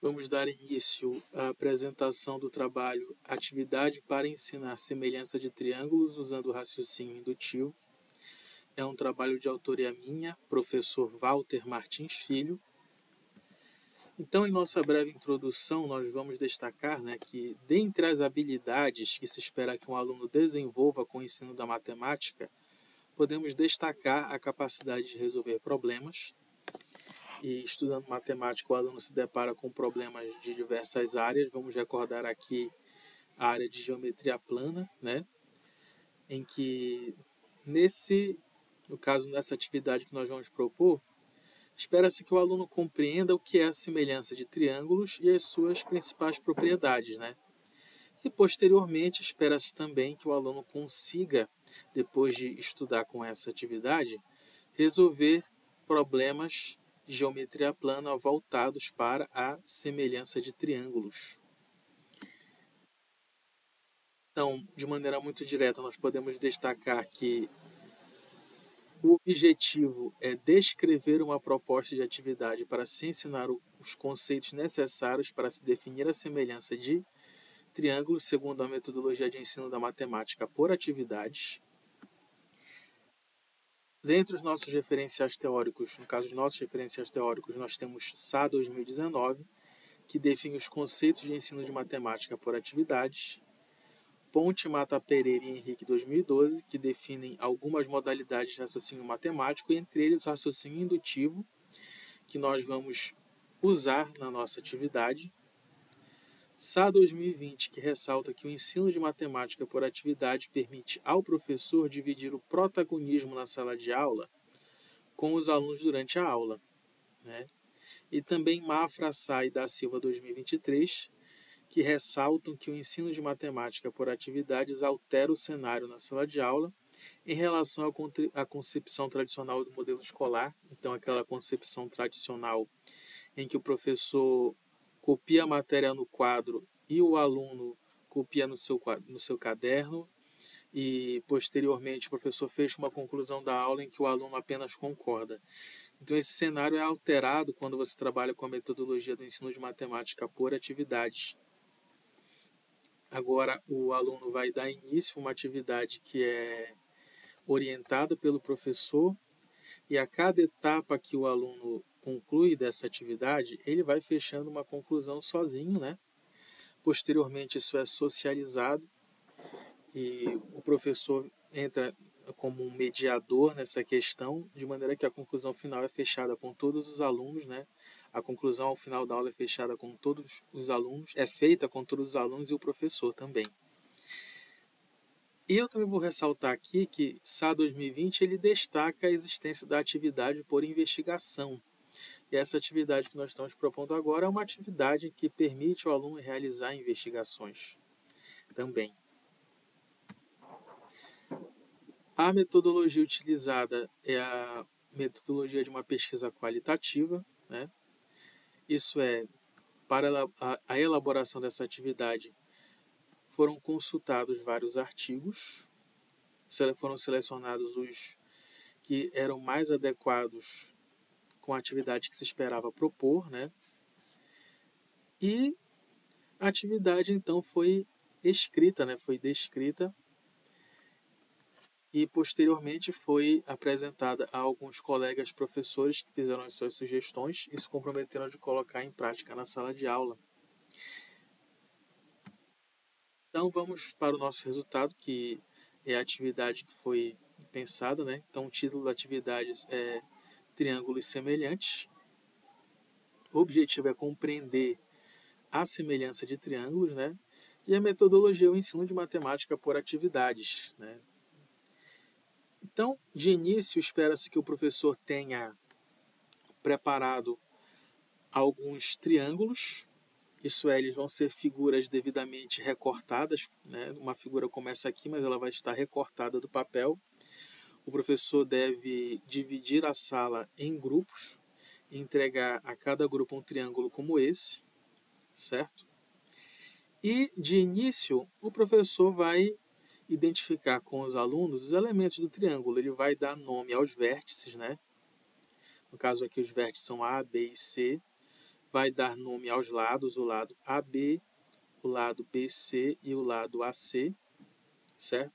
Vamos dar início à apresentação do trabalho Atividade para ensinar semelhança de triângulos usando o raciocínio indutivo. É um trabalho de autoria minha, professor Walter Martins Filho. Então, em nossa breve introdução, nós vamos destacar que, dentre as habilidades que se espera que um aluno desenvolva com o ensino da matemática, podemos destacar a capacidade de resolver problemas. E estudando matemática, o aluno se depara com problemas de diversas áreas. Vamos recordar aqui a área de geometria plana, em que, no caso, nessa atividade que nós vamos propor, espera-se que o aluno compreenda o que é a semelhança de triângulos e as suas principais propriedades, E, posteriormente, espera-se também que o aluno consiga, depois de estudar com essa atividade, resolver problemas de geometria plana voltados para a semelhança de triângulos. Então, de maneira muito direta, nós podemos destacar que o objetivo é descrever uma proposta de atividade para se ensinar os conceitos necessários para se definir a semelhança de triângulos segundo a metodologia de ensino da matemática por atividades. Dentre os nossos referenciais teóricos, no caso dos nossos referenciais teóricos, nós temos SA 2019, que define os conceitos de ensino de matemática por atividades. Ponte, Mata Pereira e Henrique 2012, que definem algumas modalidades de raciocínio matemático, entre eles o raciocínio indutivo, que nós vamos usar na nossa atividade. SA 2020, que ressalta que o ensino de matemática por atividade permite ao professor dividir o protagonismo na sala de aula com os alunos durante a aula. E também Mafra, Sá e da Silva 2023, que ressaltam que o ensino de matemática por atividades altera o cenário na sala de aula em relação à concepção tradicional do modelo escolar. Então, aquela concepção tradicional em que o professor copia a matéria no quadro e o aluno copia no seu caderno, e posteriormente o professor fecha uma conclusão da aula em que o aluno apenas concorda. Então, esse cenário é alterado quando você trabalha com a metodologia do ensino de matemática por atividades. Agora, o aluno vai dar início a uma atividade que é orientada pelo professor, e a cada etapa que o aluno conclui dessa atividade, ele vai fechando uma conclusão sozinho, Posteriormente, isso é socializado e o professor entra como um mediador nessa questão, de maneira que a conclusão final é fechada com todos os alunos, A conclusão ao final da aula é fechada com todos os alunos, é feita com todos os alunos e o professor também. E eu também vou ressaltar aqui que SA 2020 ele destaca a existência da atividade por investigação. E essa atividade que nós estamos propondo agora é uma atividade que permite ao aluno realizar investigações também. A metodologia utilizada é a metodologia de uma pesquisa qualitativa, Isso é, para a elaboração dessa atividade, foram consultados vários artigos, foram selecionados os que eram mais adequados com a atividade que se esperava propor, E a atividade, então, foi escrita, foi descrita e, posteriormente, foi apresentada a alguns colegas professores que fizeram as suas sugestões e se comprometeram de colocar em prática na sala de aula. Então, vamos para o nosso resultado, que é a atividade que foi pensada, Então, o título da atividade é Triângulos Semelhantes. O objetivo é compreender a semelhança de triângulos, E a metodologia é o ensino de matemática por atividades, Então, de início, espera-se que o professor tenha preparado alguns triângulos. Isso é, eles vão ser figuras devidamente recortadas, Uma figura começa aqui, mas ela vai estar recortada do papel. O professor deve dividir a sala em grupos e entregar a cada grupo um triângulo como esse, certo? E, de início, o professor vai identificar com os alunos os elementos do triângulo. Ele vai dar nome aos vértices, No caso aqui, os vértices são A, B e C. vai dar nome aos lados, o lado AB, o lado BC e o lado AC, certo?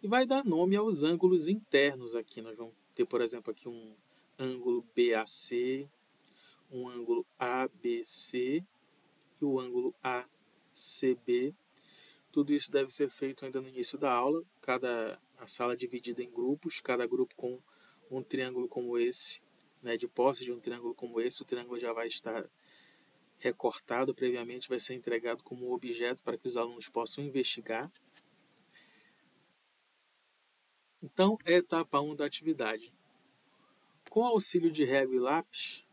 E vai dar nome aos ângulos internos aqui. Nós vamos ter, por exemplo, aqui um ângulo BAC, um ângulo ABC e o ângulo ACB. Tudo isso deve ser feito ainda no início da aula. A sala é dividida em grupos, cada grupo com um triângulo como esse, né, de posse de um triângulo como esse. O triângulo já vai estar recortado previamente, vai ser entregado como um objeto para que os alunos possam investigar. Então, é a etapa 1 da atividade. Com auxílio de régua e lápis,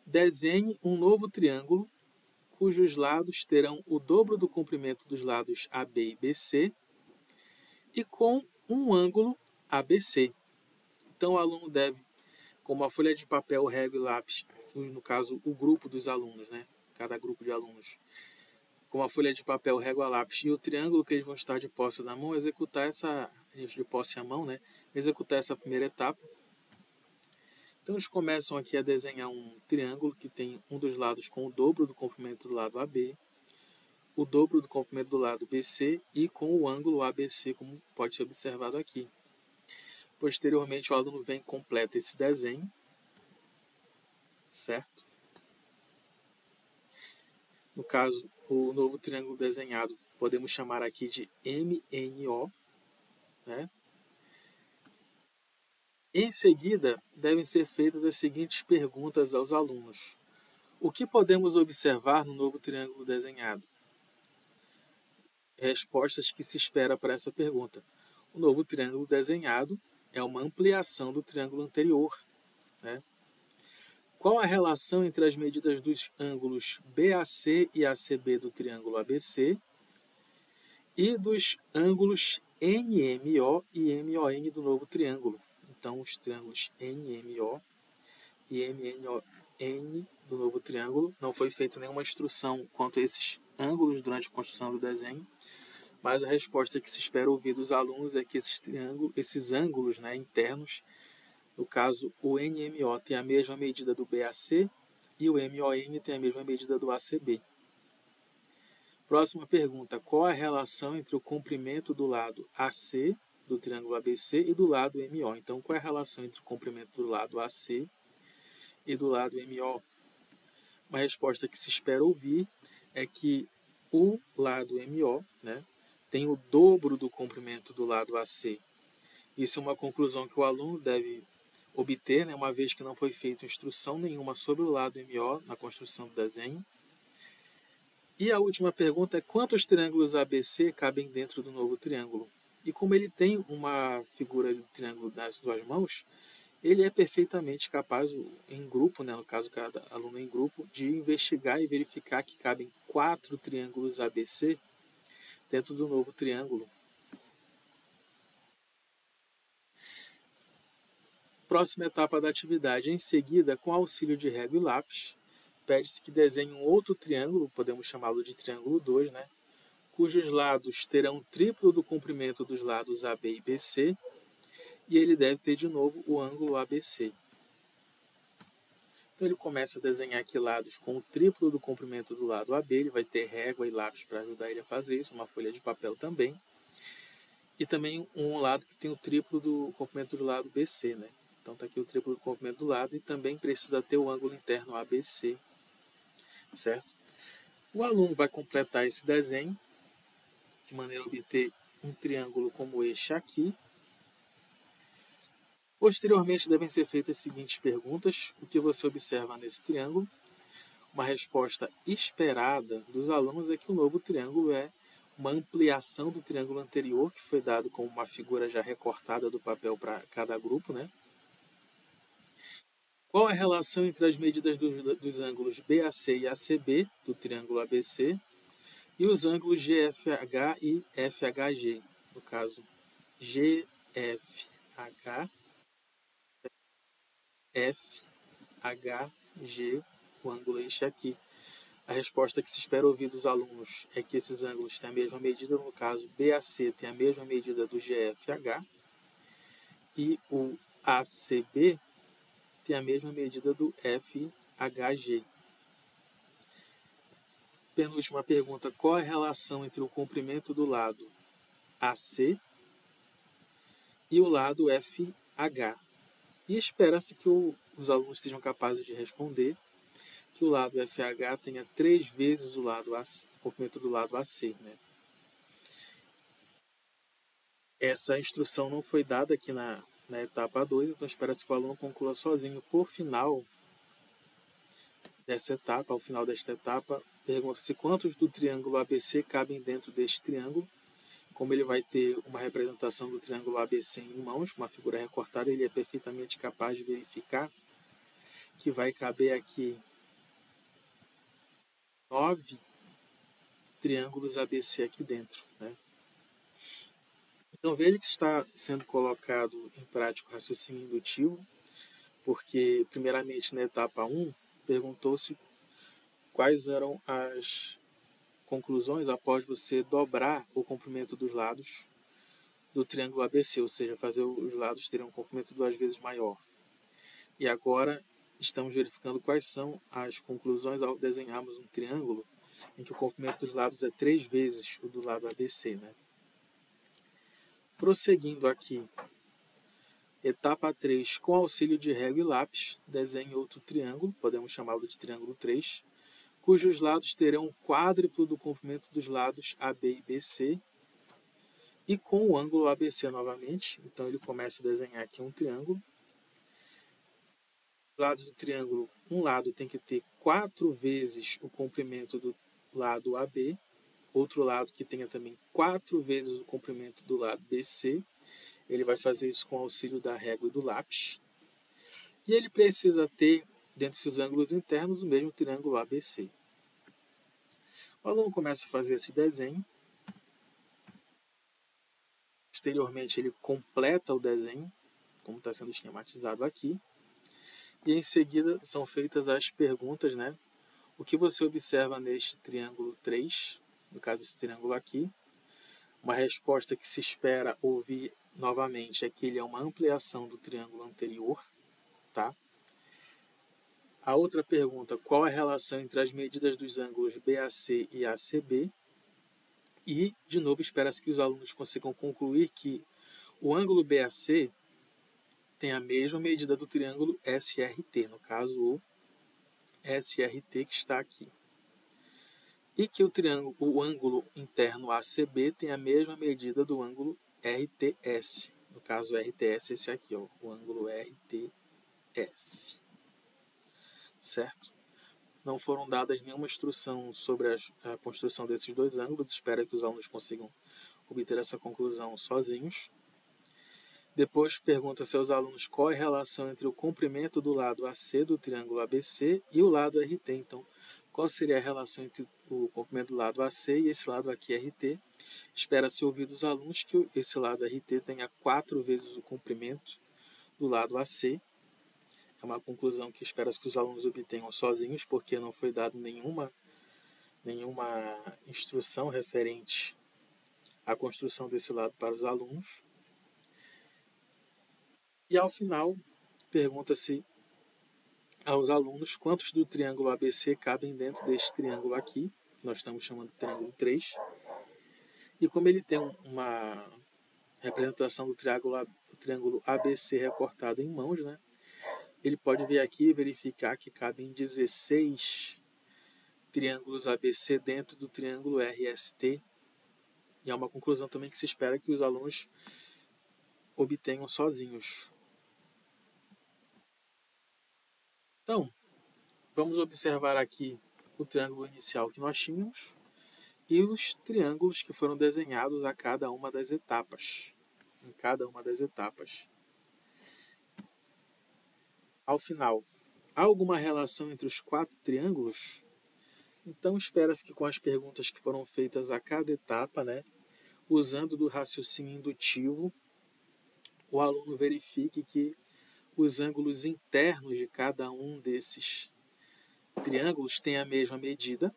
desenhe um novo triângulo cujos lados terão o dobro do comprimento dos lados AB e BC e com um ângulo ABC. Então, o aluno deve, com uma folha de papel, régua e lápis, no caso, o grupo dos alunos, né? Cada grupo de alunos, com uma folha de papel, régua, lápis e o triângulo que eles vão estar de posse na mão, executar de posse à mão, né? Executar essa primeira etapa. Então, eles começam aqui a desenhar um triângulo que tem um dos lados com o dobro do comprimento do lado AB, o dobro do comprimento do lado BC e com o ângulo ABC, como pode ser observado aqui. Posteriormente, o aluno vem e completa esse desenho, certo? No caso, o novo triângulo desenhado, podemos chamar aqui de MNO, né? Em seguida, devem ser feitas as seguintes perguntas aos alunos. O que podemos observar no novo triângulo desenhado? Respostas que se espera para essa pergunta. O novo triângulo desenhado é uma ampliação do triângulo anterior, né? Qual a relação entre as medidas dos ângulos BAC e ACB do triângulo ABC e dos ângulos NMO e MON do novo triângulo? Então, os triângulos NMO e MNON do novo triângulo, não foi feita nenhuma instrução quanto a esses ângulos durante a construção do desenho, mas a resposta que se espera ouvir dos alunos é que esses ângulos, né, internos, no caso, o NMO tem a mesma medida do BAC e o MON tem a mesma medida do ACB. Próxima pergunta. Qual a relação entre o comprimento do lado AC do triângulo ABC e do lado MO? Então, qual é a relação entre o comprimento do lado AC e do lado MO? Uma resposta que se espera ouvir é que o lado MO, né, tem o dobro do comprimento do lado AC. Isso é uma conclusão que o aluno deve obter, né, uma vez que não foi feita instrução nenhuma sobre o lado MO na construção do desenho. E a última pergunta é: quantos triângulos ABC cabem dentro do novo triângulo? E como ele tem uma figura de triângulo nas duas mãos, ele é perfeitamente capaz, em grupo, né, no caso cada aluno em grupo, de investigar e verificar que cabem 4 triângulos ABC dentro do novo triângulo. Próxima etapa da atividade. Em seguida, com auxílio de régua e lápis, pede-se que desenhe um outro triângulo, podemos chamá-lo de triângulo 2, né, cujos lados terão triplo do comprimento dos lados AB e BC, e ele deve ter de novo o ângulo ABC. Então ele começa a desenhar aqui lados com o triplo do comprimento do lado AB, ele vai ter régua e lápis para ajudar ele a fazer isso, uma folha de papel também. E também um lado que tem o triplo do comprimento do lado BC, né? Então está aqui o triplo do comprimento do lado e também precisa ter o ângulo interno ABC, certo? O aluno vai completar esse desenho de maneira a obter um triângulo como este aqui. Posteriormente devem ser feitas as seguintes perguntas. O que você observa nesse triângulo? Uma resposta esperada dos alunos é que o novo triângulo é uma ampliação do triângulo anterior, que foi dado como uma figura já recortada do papel para cada grupo, né? Qual a relação entre as medidas dos ângulos BAC e ACB do triângulo ABC e os ângulos GFH e FHG? No caso, GFH, FHG, o ângulo é este aqui. A resposta que se espera ouvir dos alunos é que esses ângulos têm a mesma medida, no caso, BAC tem a mesma medida do GFH e o ACB tem a mesma medida do FHG. Penúltima pergunta, qual é a relação entre o comprimento do lado AC e o lado FH? E espera-se que os alunos sejam capazes de responder que o lado FH tenha 3 vezes o comprimento do lado AC. Né? Essa instrução não foi dada aqui na etapa 2, então espera-se que o aluno conclua sozinho. Por final dessa etapa, ao final desta etapa, pergunta-se quantos do triângulo ABC cabem dentro deste triângulo. Como ele vai ter uma representação do triângulo ABC em mãos, uma figura recortada, ele é perfeitamente capaz de verificar que vai caber aqui 9 triângulos ABC aqui dentro. Né? Então veja que está sendo colocado em prática o raciocínio indutivo, porque primeiramente na etapa 1 perguntou-se quais eram as conclusões após você dobrar o comprimento dos lados do triângulo ABC, ou seja, fazer os lados terem um comprimento 2 vezes maior. E agora estamos verificando quais são as conclusões ao desenharmos um triângulo em que o comprimento dos lados é 3 vezes o do lado ABC. Né? Prosseguindo aqui, etapa 3, com auxílio de régua e lápis, desenhe outro triângulo, podemos chamá-lo de triângulo 3, cujos lados terão o quádruplo do comprimento dos lados AB e BC, e com o ângulo ABC novamente. Então ele começa a desenhar aqui um triângulo. Os lados do triângulo, um lado tem que ter 4 vezes o comprimento do lado AB, outro lado que tenha também 4 vezes o comprimento do lado BC. Ele vai fazer isso com o auxílio da régua e do lápis. E ele precisa ter, dentro de seus ângulos internos, o mesmo triângulo ABC. O aluno começa a fazer esse desenho. Posteriormente, ele completa o desenho, como está sendo esquematizado aqui. E em seguida são feitas as perguntas, né? O que você observa neste triângulo 3, no caso esse triângulo aqui? Uma resposta que se espera ouvir novamente é que ele é uma ampliação do triângulo anterior. Tá? A outra pergunta, qual é a relação entre as medidas dos ângulos BAC e ACB? E, de novo, espera-se que os alunos consigam concluir que o ângulo BAC tem a mesma medida do triângulo SRT, no caso o SRT que está aqui. E que o ângulo interno ACB tem a mesma medida do ângulo RTS. No caso, o RTS esse aqui, ó, o ângulo RTS. Certo? Não foram dadas nenhuma instrução sobre a construção desses dois ângulos. Espero que os alunos consigam obter essa conclusão sozinhos. Depois pergunta-se aos alunos qual é a relação entre o comprimento do lado AC do triângulo ABC e o lado RT. Então, qual seria a relação entre o comprimento do lado AC e esse lado aqui RT? Espera-se ouvir dos alunos que esse lado RT tenha 4 vezes o comprimento do lado AC. É uma conclusão que espera-se que os alunos obtenham sozinhos, porque não foi dado nenhuma instrução referente à construção desse lado para os alunos. E ao final, pergunta-se aos alunos quantos do triângulo ABC cabem dentro deste triângulo aqui, que nós estamos chamando de triângulo 3. E como ele tem uma representação do triângulo ABC recortado em mãos, né? Ele pode vir aqui e verificar que cabem 16 triângulos ABC dentro do triângulo RST. E é uma conclusão também que se espera que os alunos obtenham sozinhos. Então, vamos observar aqui o triângulo inicial que nós tínhamos e os triângulos que foram desenhados a cada uma das etapas. Em cada uma das etapas. Ao final, há alguma relação entre os 4 triângulos? Então, espera-se que com as perguntas que foram feitas a cada etapa, né, usando do raciocínio indutivo, o aluno verifique que os ângulos internos de cada um desses triângulos têm a mesma medida.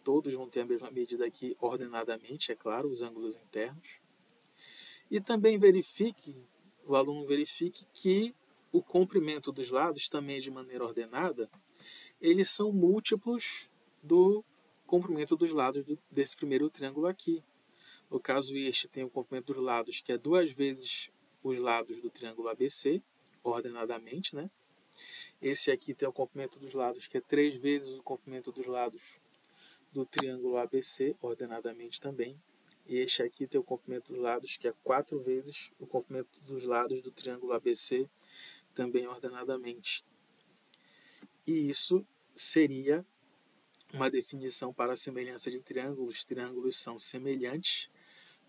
Todos vão ter a mesma medida aqui ordenadamente, é claro, os ângulos internos. E também o aluno verifique que o comprimento dos lados, também de maneira ordenada, eles são múltiplos do comprimento dos lados desse primeiro triângulo aqui. No caso, este tem o comprimento dos lados, que é 2 vezes os lados do triângulo ABC, ordenadamente, né? Esse aqui tem o comprimento dos lados, que é 3 vezes o comprimento dos lados do triângulo ABC, ordenadamente também. E este aqui tem o comprimento dos lados, que é 4 vezes o comprimento dos lados do triângulo ABC, também ordenadamente. E isso seria uma definição para a semelhança de triângulos. Triângulos são semelhantes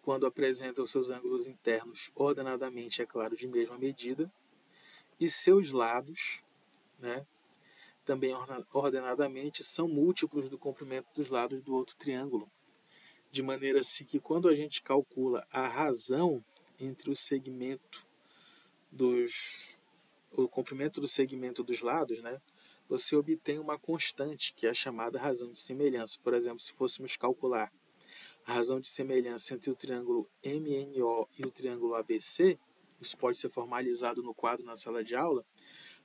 quando apresentam seus ângulos internos ordenadamente, é claro, de mesma medida, e seus lados, né, também ordenadamente, são múltiplos do comprimento dos lados do outro triângulo. De maneira que quando a gente calcula a razão entre o comprimento do segmento dos lados, né, você obtém uma constante, que é a chamada razão de semelhança. Por exemplo, se fôssemos calcular a razão de semelhança entre o triângulo MNO e o triângulo ABC, isso pode ser formalizado no quadro na sala de aula,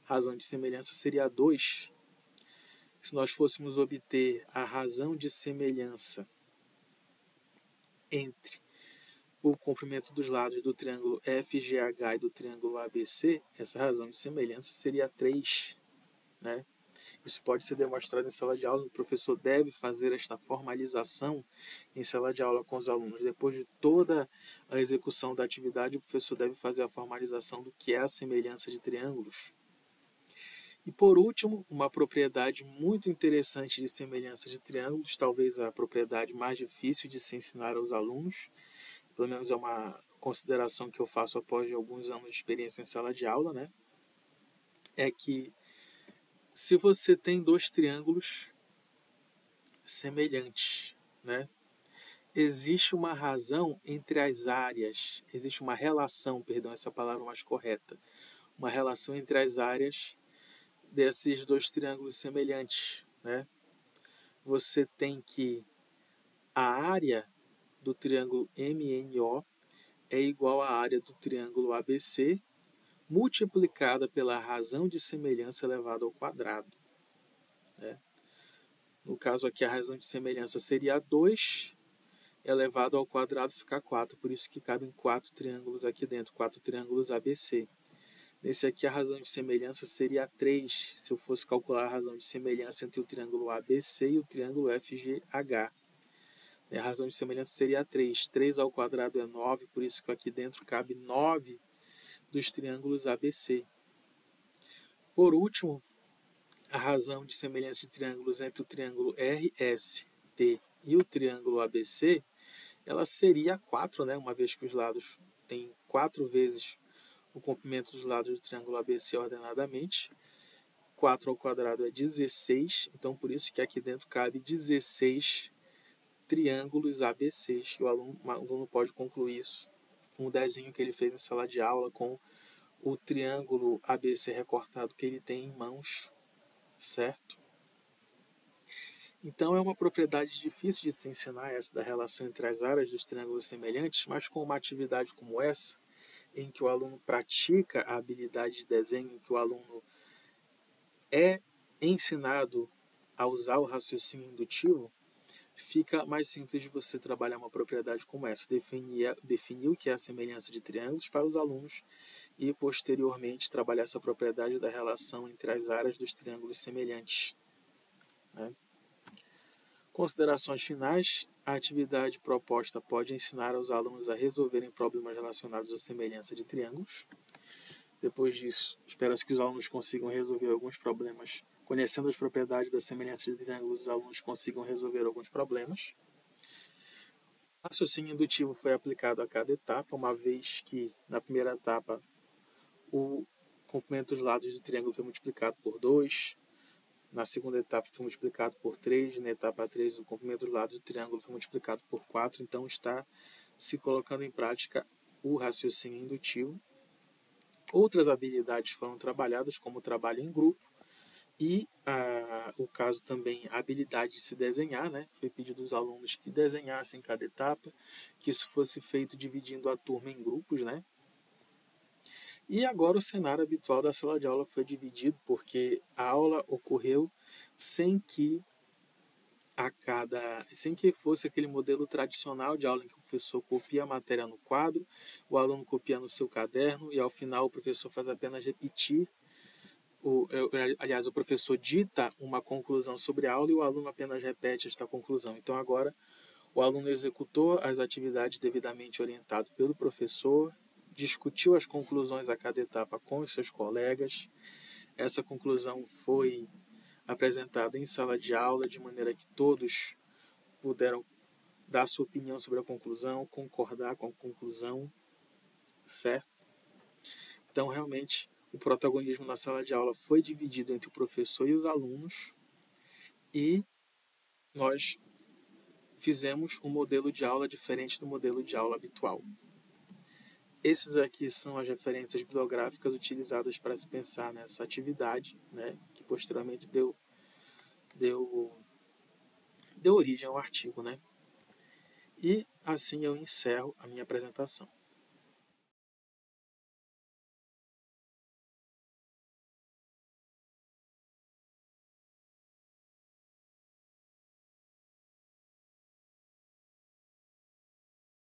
a razão de semelhança seria 2. Se nós fôssemos obter a razão de semelhança entre o comprimento dos lados do triângulo FGH e do triângulo ABC, essa razão de semelhança seria 3, né? Isso pode ser demonstrado em sala de aula. O professor deve fazer esta formalização em sala de aula com os alunos. Depois de toda a execução da atividade, o professor deve fazer a formalização do que é a semelhança de triângulos. E por último, uma propriedade muito interessante de semelhança de triângulos, talvez a propriedade mais difícil de se ensinar aos alunos, pelo menos é uma consideração que eu faço após alguns anos de experiência em sala de aula, né? É que se você tem 2 triângulos semelhantes, né? Existe uma razão entre as áreas, existe uma relação, perdão, essa palavra mais correta, uma relação entre as áreas desses 2 triângulos semelhantes, né? Você tem que a área do triângulo MNO é igual à área do triângulo ABC multiplicada pela razão de semelhança elevada ao quadrado, né? No caso aqui, a razão de semelhança seria 2, elevado ao quadrado fica 4, por isso que cabem 4 triângulos aqui dentro, 4 triângulos ABC. Nesse aqui, a razão de semelhança seria 3, se eu fosse calcular a razão de semelhança entre o triângulo ABC e o triângulo FGH. A razão de semelhança seria 3. 3 ao quadrado é 9, por isso que aqui dentro cabe 9 dos triângulos ABC. Por último, a razão de semelhança de triângulos entre o triângulo RST e o triângulo ABC, ela seria 4, né? Uma vez que os lados têm 4 vezes o comprimento dos lados do triângulo ABC ordenadamente. 4 ao quadrado é 16, então por isso que aqui dentro cabe 16 triângulos ABCs. E o aluno pode concluir isso com o desenho que ele fez em sala de aula, com o triângulo ABC recortado que ele tem em mãos, certo? Então é uma propriedade difícil de se ensinar, essa da relação entre as áreas dos triângulos semelhantes, mas com uma atividade como essa, em que o aluno pratica a habilidade de desenho, em que o aluno é ensinado a usar o raciocínio indutivo, fica mais simples de você trabalhar uma propriedade como essa, definir o que é a semelhança de triângulos para os alunos e, posteriormente, trabalhar essa propriedade da relação entre as áreas dos triângulos semelhantes, né? Considerações finais. A atividade proposta pode ensinar aos alunos a resolverem problemas relacionados à semelhança de triângulos. Depois disso, espera-se que os alunos consigam resolver alguns problemas. Conhecendo as propriedades da semelhança de triângulos, os alunos consigam resolver alguns problemas. O raciocínio indutivo foi aplicado a cada etapa, uma vez que, na primeira etapa, o comprimento dos lados do triângulo foi multiplicado por 2, na segunda etapa foi multiplicado por 3, na etapa 3 o comprimento dos lados do triângulo foi multiplicado por 4, então está se colocando em prática o raciocínio indutivo. Outras habilidades foram trabalhadas, como o trabalho em grupo e o caso também, a habilidade de se desenhar, né? Foi pedido aos alunos que desenhassem cada etapa, que isso fosse feito dividindo a turma em grupos, né? E agora o cenário habitual da sala de aula foi dividido, porque a aula ocorreu sem que sem que fosse aquele modelo tradicional de aula em que o professor copia a matéria no quadro, o aluno copia no seu caderno e ao final o professor faz apenas repetir, aliás, o professor dita uma conclusão sobre a aula e o aluno apenas repete esta conclusão. Então agora o aluno executou as atividades devidamente orientado pelo professor, discutiu as conclusões a cada etapa com os seus colegas. Essa conclusão foi apresentada em sala de aula, de maneira que todos puderam dar sua opinião sobre a conclusão, concordar com a conclusão, certo? Então, realmente, o protagonismo na sala de aula foi dividido entre o professor e os alunos e nós fizemos um modelo de aula diferente do modelo de aula habitual. Esses aqui são as referências bibliográficas utilizadas para se pensar nessa atividade, né, que posteriormente deu origem ao artigo, né? E assim eu encerro a minha apresentação.